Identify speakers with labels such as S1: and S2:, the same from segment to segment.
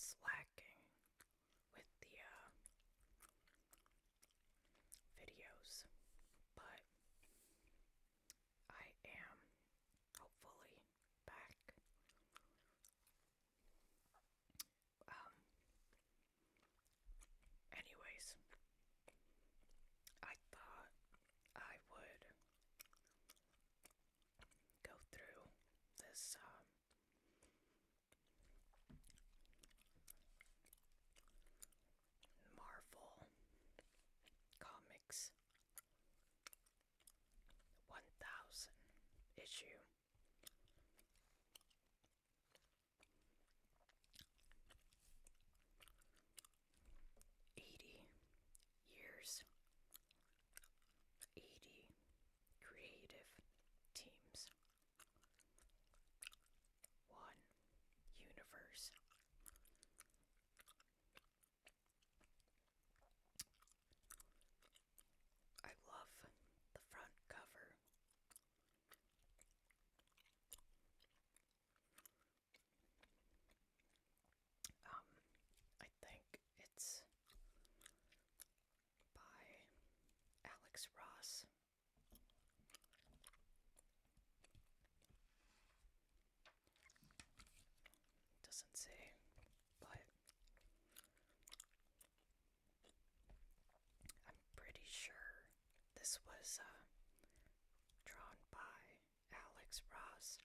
S1: slacking with the videos, but I am hopefully back. Um, Anyways, I thought I would go through this Marvel Comics 1000 issue. 80 years, 80 creative teams, one universe. I love the front cover. Um, I think it's by Alex Ross. Doesn't say, but I'm pretty sure this was drawn by Alex Ross.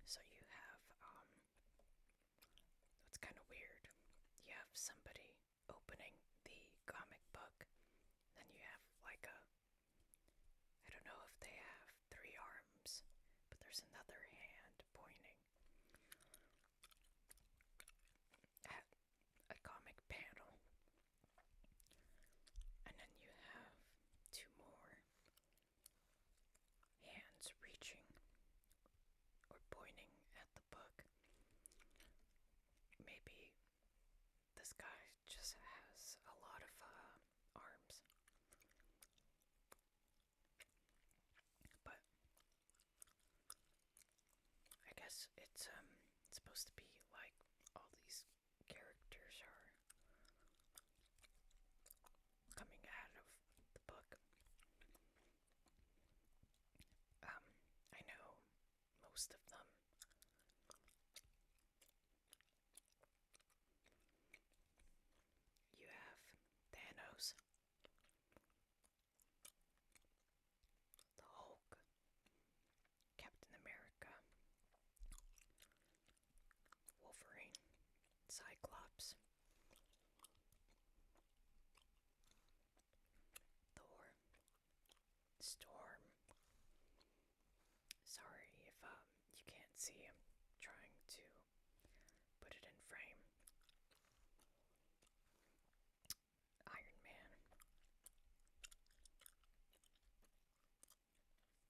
S1: So you have, it's kind of weird. You have somebody opening the comic book, then you have like I don't know if they have three arms, but there's another hand pointing at a comic panel. And then you have two more hands reaching or pointing at the book. Maybe this guy just has a lot of arms. But I guess it's supposed to be like all these characters are coming out of the book. I know most of them. You have Thanos, the Hulk, Captain America, Wolverine, Cyclops, Thor, Storm. Sorry if you can't see, I'm trying to put it in frame. Iron Man.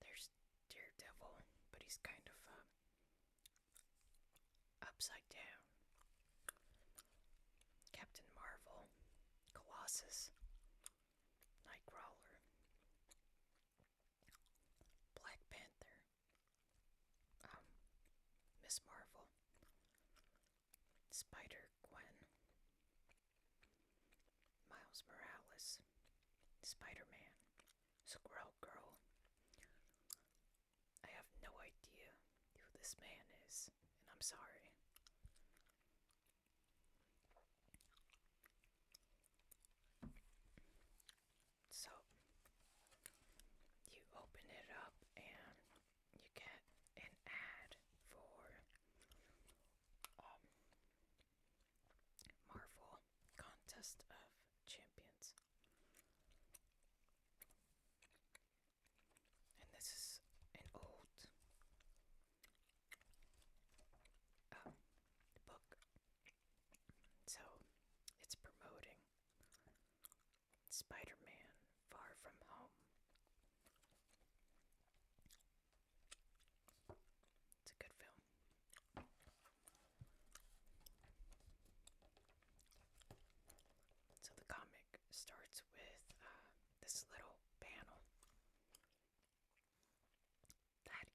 S1: There's Daredevil, but he's kind of upside down. Captain Marvel, Colossus, Nightcrawler, Black Panther, Miss Marvel, Spider-Gwen, Miles Morales, Spider-Man, Squirrel Girl. I have no idea who this man is, and I'm sorry. So, you open it up and you get an ad for Marvel Contest of Champions. And this is an old book. So it's promoting Spider-Man Far From Home. It's a good film. So the comic starts with this little panel. That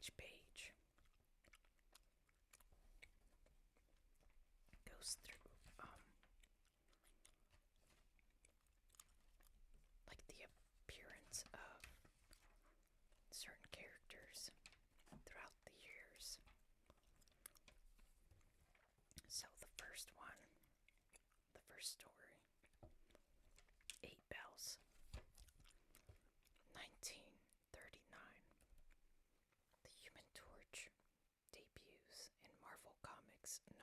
S1: each page goes through like the appearance of certain characters throughout the years. So the first one, the first story, Eight Bells, 1939. The Human Torch debuts in Marvel Comics #1.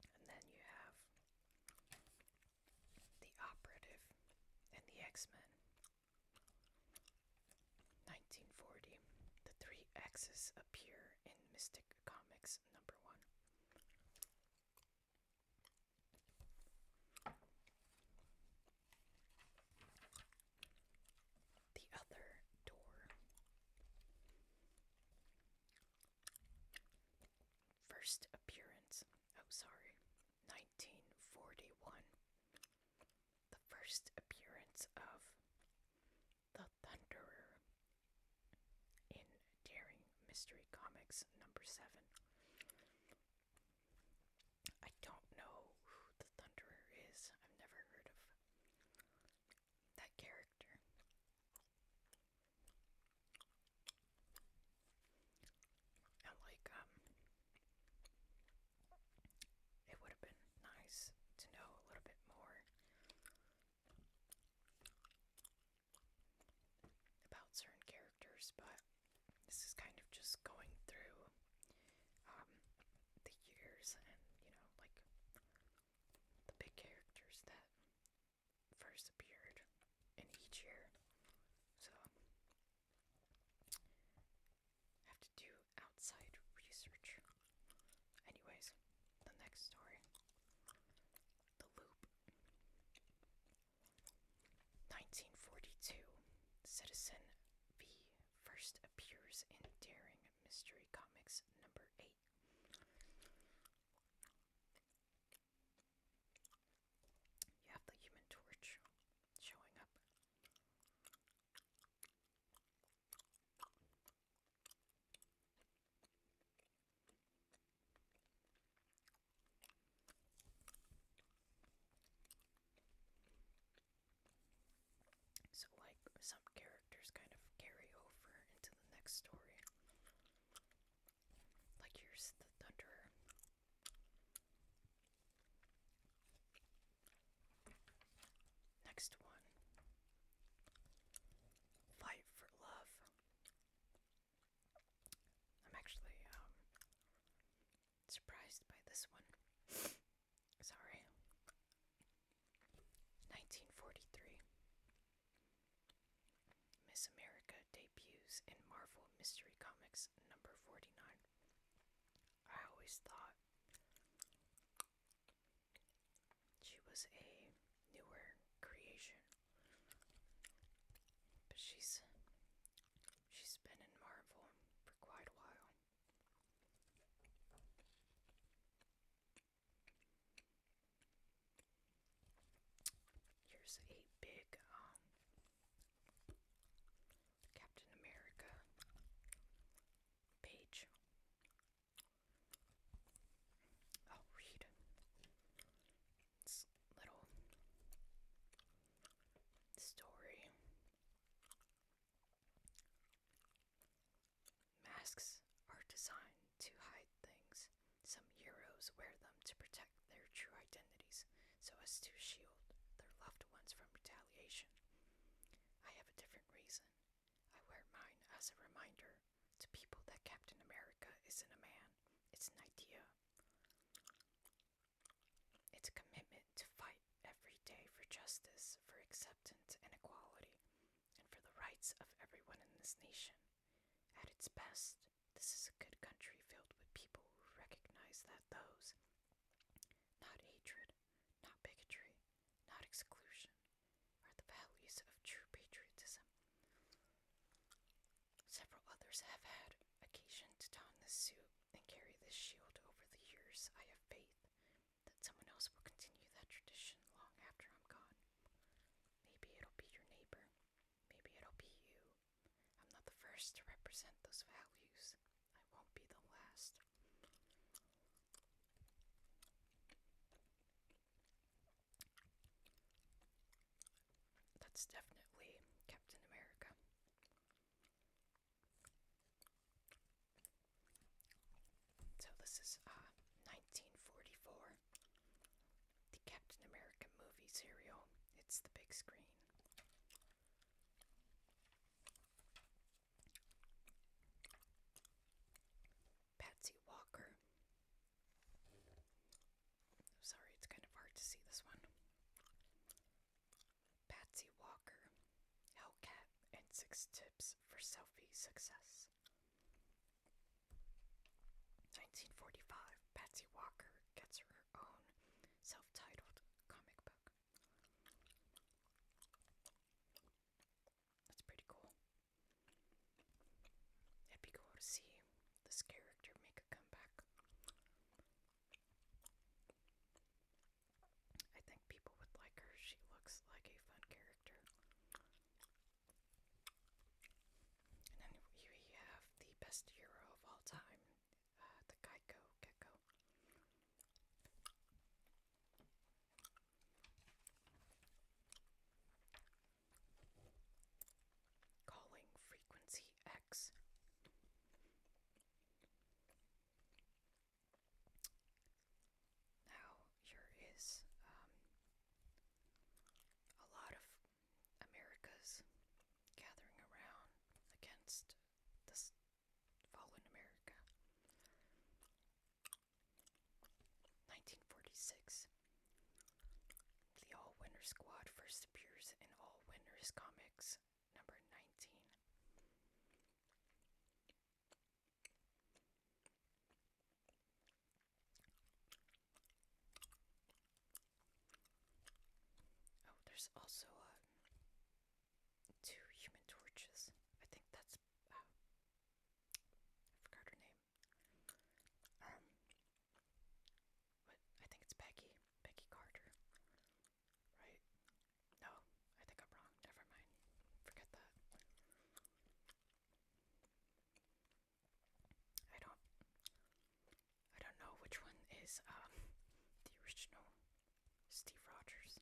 S1: And then you have The Operative and the X-Men, 1940. The three X's appear in Mystic Comics #1. The Other Door. First appearance, 1941. The first appearance of the Thunderer in Daring Mystery Comics #7. I don't know who the Thunderer is. I've never heard of that character. And it would have been nice to know a little bit more about certain characters, but this is kind of just going through the years and, like the big characters that first appeared in each year. So, have to do outside research. Anyways, the next story, The Loop, 1942. Citizen V first appears in Daring Mystery Comics #8. You have the Human Torch showing up. So, like, some characters kind of carry over into the next story. Like, here's the Thunderer. Next one, Fight for Love. I'm actually surprised by this one. Sorry. 1943. Miss America debuts in Marvel Mystery Comics #49. I always thought she was a newer creation, but she's been in Marvel for quite a while. Here's a big Captain America page. I'll read this little story. Masks are designed to hide things. Some heroes wear them to protect their true identities, so as to shield their loved ones from retaliation. I have a different reason. I wear mine as a reminder to people that Captain America isn't a man, it's an idea. It's a commitment to fight every day for justice, for acceptance and equality, and for the rights of everyone in this nation. At its best, this is a good country filled with people who recognize that those, not hatred, not bigotry, not exclusion, are the values of true patriotism. Several others have had occasion to don this suit and carry this shield over the years. I have faith that someone else will continue that tradition long after I'm gone. represent those values. I won't be the last. That's definitely Captain America. So this is 1944. The Captain America movie serial. It's the big screen. Patsy Walker. Sorry, it's kind of hard to see this one. Patsy Walker. Hellcat and 6 tips for selfie success. 1945. Patsy Walker gets her own self-titled comic book. That's pretty cool. It'd be cool to see this character make a comeback. I think people would like her. She looks like a fun character. And then here we have the best hero of all time, the Geico Gecko. Calling frequency X. Now, here is a lot of Americas gathering around against this fallen America. 1946. The All Winner Squad first appears in All Winners Comics number 19. Oh, there's also 2 Human Torches. I think that's I forgot her name. But I think it's Peggy Carter, right? No, I think I'm wrong. Never mind. Forget that. I don't know which one is the original Steve Rogers.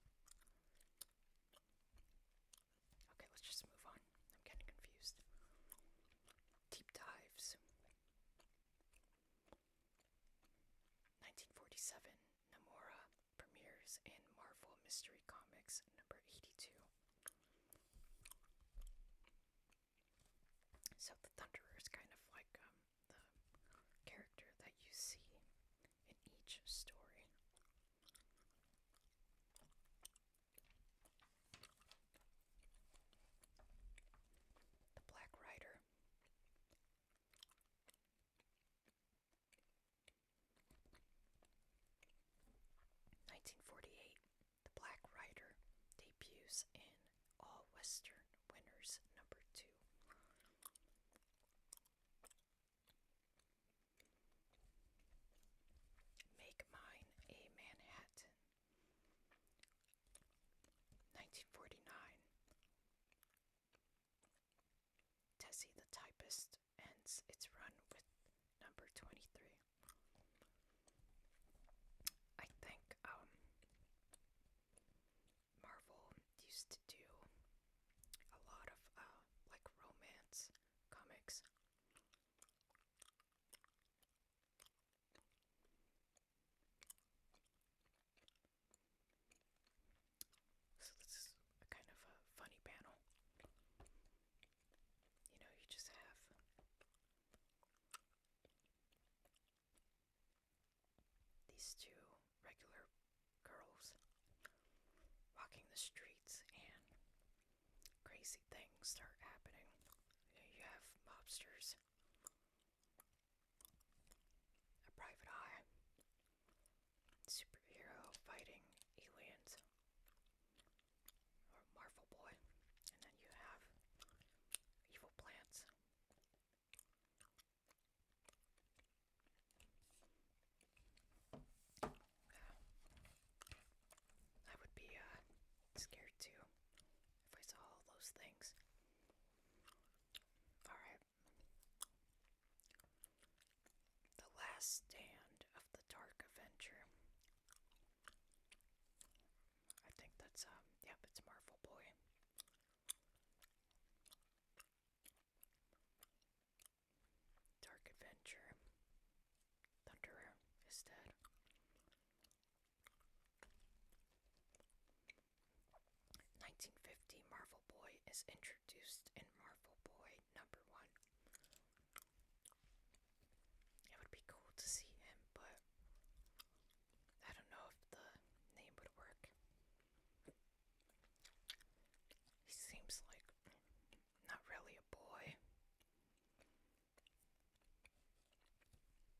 S1: Okay, let's just move on. I'm getting confused. Deep dives. 1947, Namora premieres in Marvel Mystery Comics number 82. So the Thunderer is kind of like the character that you see in each story. The Black Rider. 1948, The Black Rider debuts in All Western Winners number 2. Make Mine a Manhattan. 1949, Tessie the Typist ends its run with number 23. I think Marvel used to do a lot of like romance comics. So this is a kind of a funny panel. You know, you just have these 2 regular girls walking the streets and crazy things start happening. You have mobsters, a private eye, superhero fighting aliens, or Marvel Boy, and then you have evil plants. I would be scared too if I saw all those things. Alright, is introduced in Marvel Boy #1. It would be cool to see him, but I don't know if the name would work. He seems like not really a boy.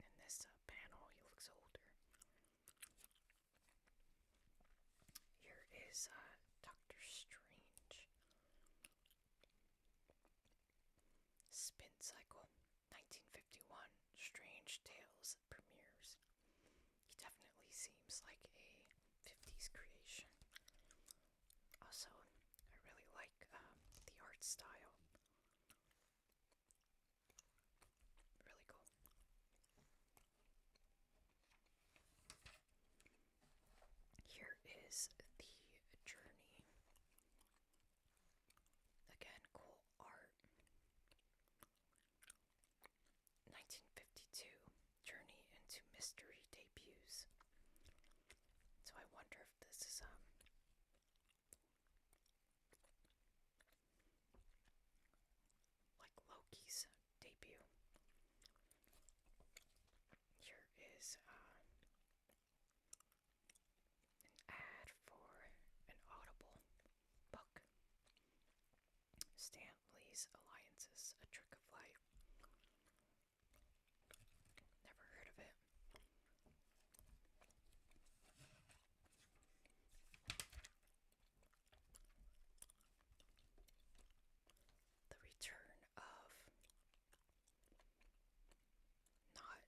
S1: In this panel, he looks older. Here is Doctor Strange. Spin Cycle, 1951, Strange Tales premieres. He definitely seems like a 50s creation. Also, I really like the art style. Really cool. Here is the journey. Again, cool art. 1952, Journey into Mystery debuts. So I wonder if this is like Loki's debut. Here is an ad for an Audible book. Stan Lee's Alliances, A Trick of Light. Never heard of it. The Return of Not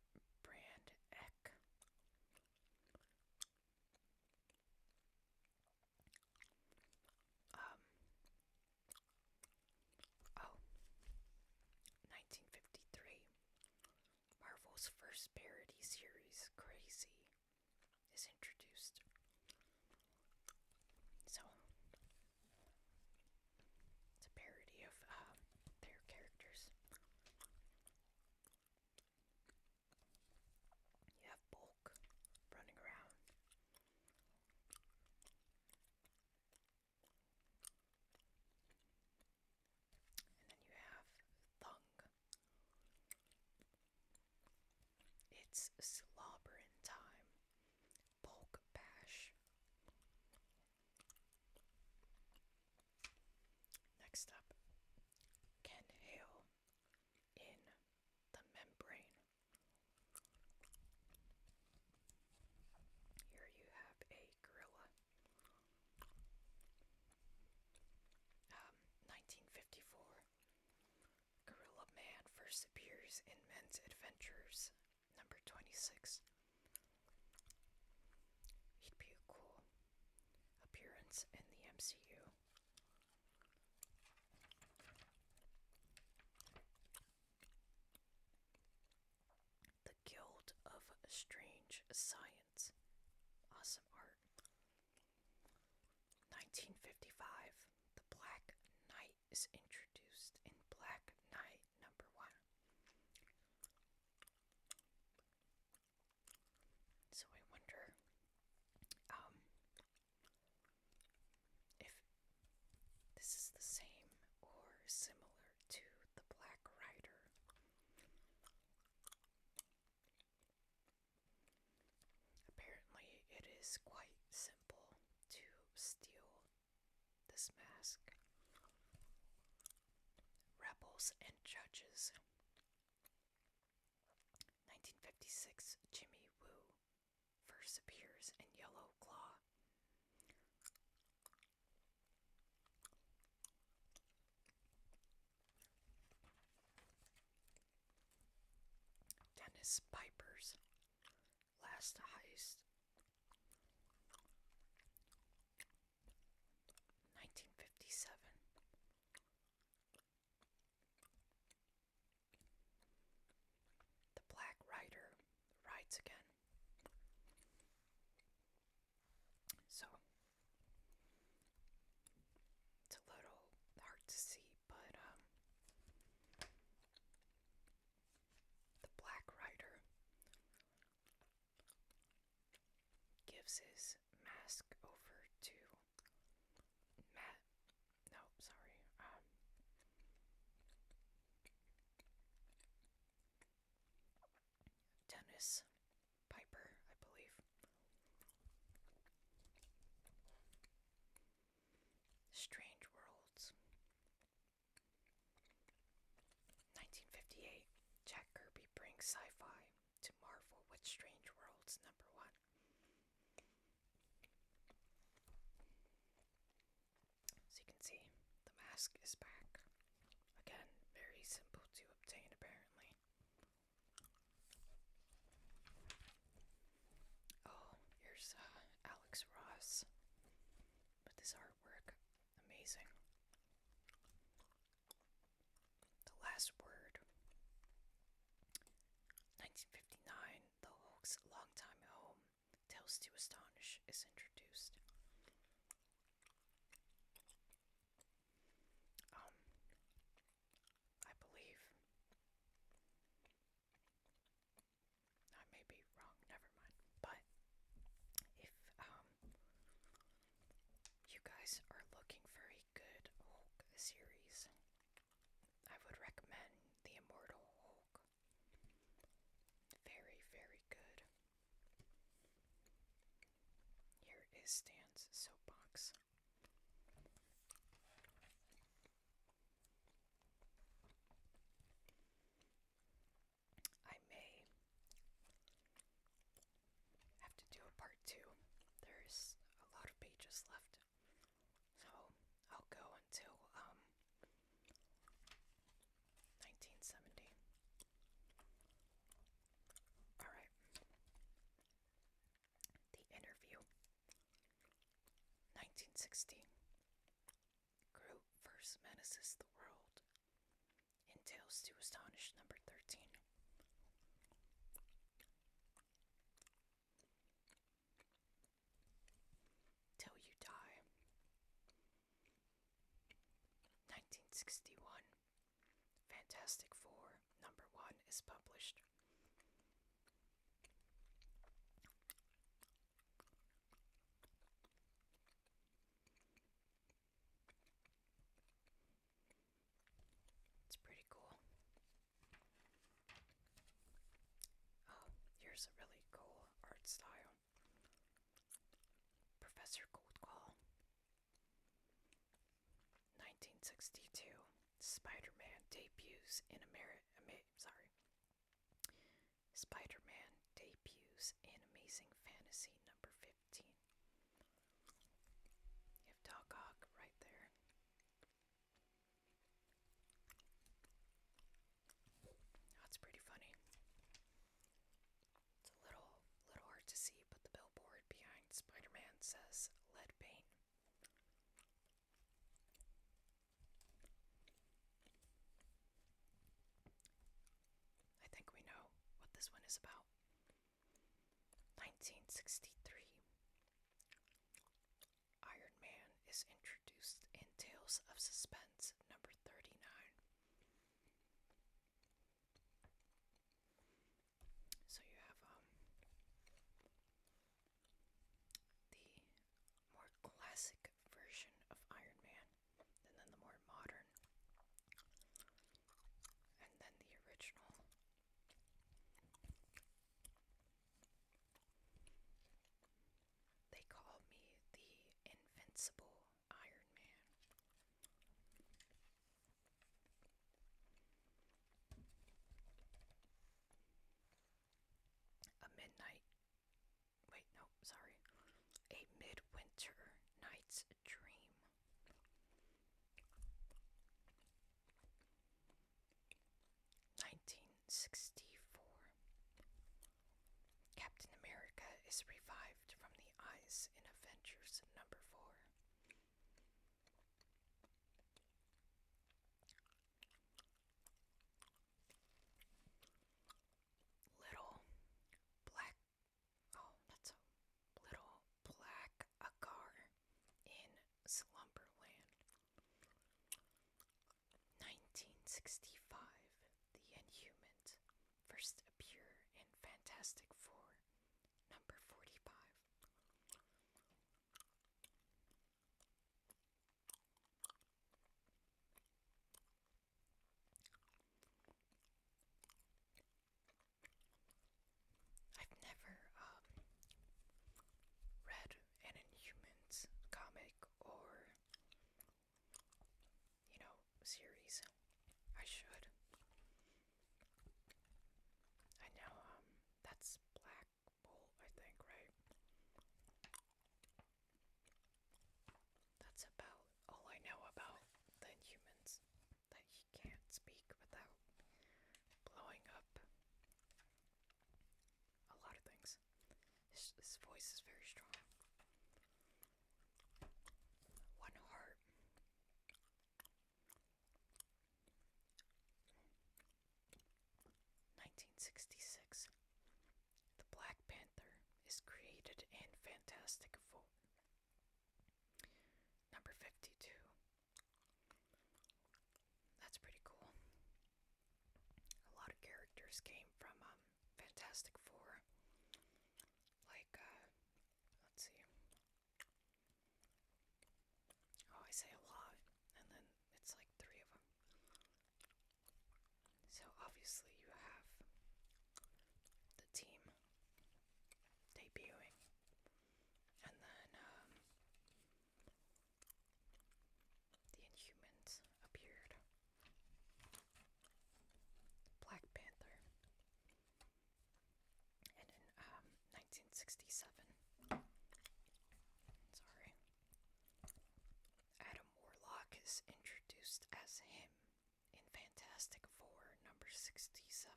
S1: Brand Eck. Oh, 1953. Marvel's first parody series, Crazy, is introduced. So, it's a parody of their characters. You have Bulk running around. And then you have Thung. It's slobbering time. Bulk Bash. Next up, Ken Hale in The Membrane. Here you have a gorilla. 1954. Gorilla Man first appears in Men's Adventures #26. He'd be a cool appearance in the MCU. The Guild of Strange Science. Awesome art. 1955. The Black Knight is introduced in Black Knight #1. So I wonder if this is the same or similar to the Black Rider. Apparently, it is quite simple to steal this mask. Rebels and Judges. 1956, Jimmy Woo first appears in Yellow Claw. Dennis Piper's Last Heist. 1957. The Black Rider rides again. So, it's a little hard to see, but the Black Rider gives his mask over to Matt. No, sorry. Dennis Piper, I believe. Strange Worlds. 1958. Jack Kirby brings sci-fi to Marvel with Strange Worlds #1. So you can see, the mask is back. Again, very simple to obtain apparently. Oh, here's Alex Ross with his artwork. Amazing. The Last Word. 1959, the Hulk's longtime home, Tales to Astonish, is introduced. I believe. I may be wrong, never mind. But if you guys are looking for a good Hulk series, I would recommend The Immortal Hulk. Very, very good. Here is Stan's soapbox. I may have to do a part 2. There's a lot of pages left. So I'll go until 1970. Alright. The Interview. 1960. Groot first menaces the world in Tales to Astonish #13. Till You Die. 1961. Fantastic Four #1 is published. It's pretty cool. Oh, here's a really cool art style. Professor Goldclaw. 1962. Spider-Man debuts in Spider-Man debuts in Amazing Fantasy #15. You have Doc Ock right there. That's pretty funny. It's a little hard to see, but the billboard behind Spider-Man says lead paint. I think we know what this one is about. 1963. Iron Man is introduced in Tales of Suspense #39. So you have the more classic version of Iron Man, and then the more modern, and then the original. They call me the Invincible Iron Man. characters came from Fantastic Four. Like, let's see. Oh, I say a lot, and then it's like three of them. So obviously you have the team debuting, and then the Inhumans appeared. Black Panther. And in 1967, sorry, Adam Warlock is introduced as him in Fantastic Four number 67.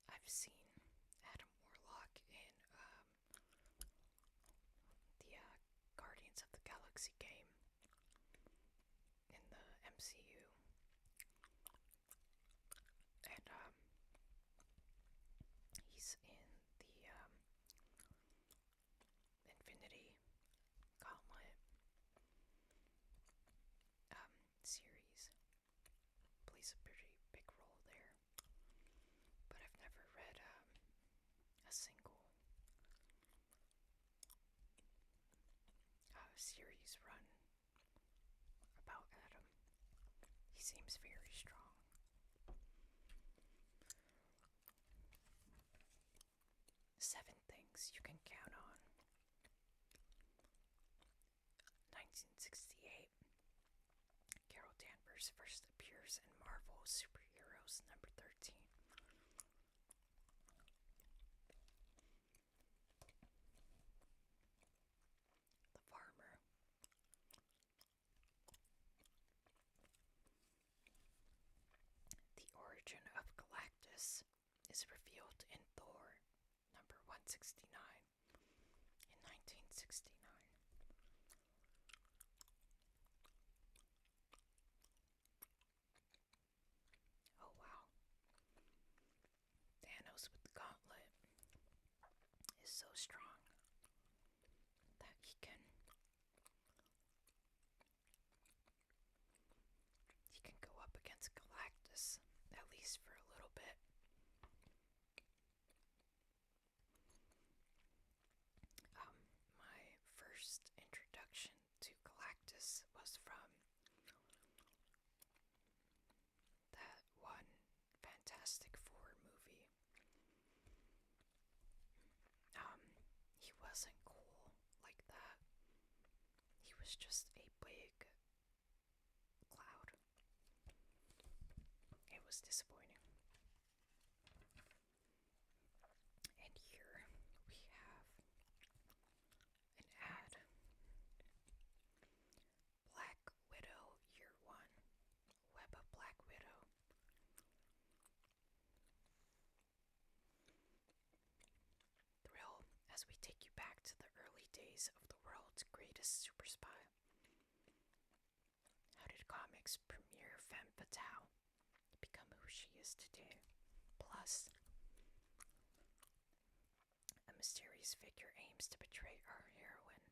S1: I've seen Adam Warlock in the Guardians of the Galaxy game in the MCU, and he's in the Infinity Gauntlet series. Plays a pretty big role there, but I've never read a single series run about Adam. He seems very strong. 7 things you can count on. 1968. Carol Danvers first appears in Marvel Superheroes number 13. The Farmer. The origin of Galactus is revealed in Thor number 169 in 1969. Oh wow. Thanos with the gauntlet is so strong that he can go up against Galactus, at least for a little bit. My first introduction to Galactus was from that one Fantastic Four movie. He wasn't cool like that. He was just a big cloud. It was disappointing. And here we have an ad. Black Widow Year 1. Web of Black Widow. Thrill as we take you back to the early days of the world's greatest super spy. How did comics premiere Femme Fatale become who she is today? Plus, a mysterious figure aims to betray our heroine,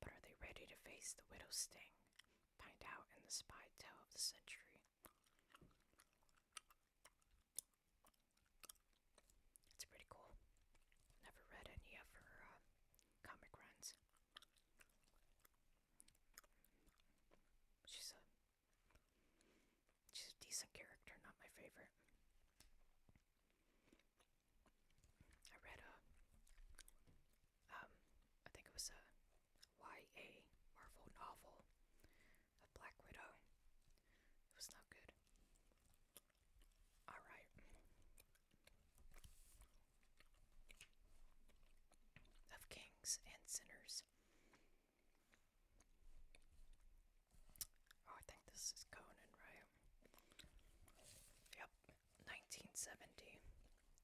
S1: but are they ready to face the widow's sting? Find out in the Spy Tale of the Century. It's pretty cool. Never read any of her comic runs. She's a decent character, not my favorite. I read I think it was a YA Marvel novel of Black Widow. It was not good. Alright. Of Kings and Sinners. Oh, I think this is Conan, right? Yep. 1970.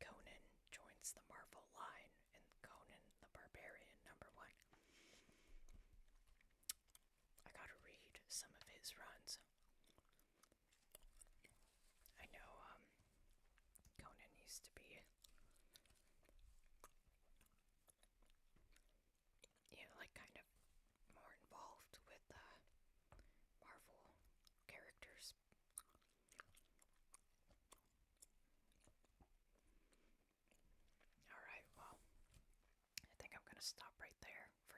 S1: Conan joins the Marvel line in Conan the Barbarian #1. I gotta read some of his runs. I know, Conan used to be, like kind of stop right there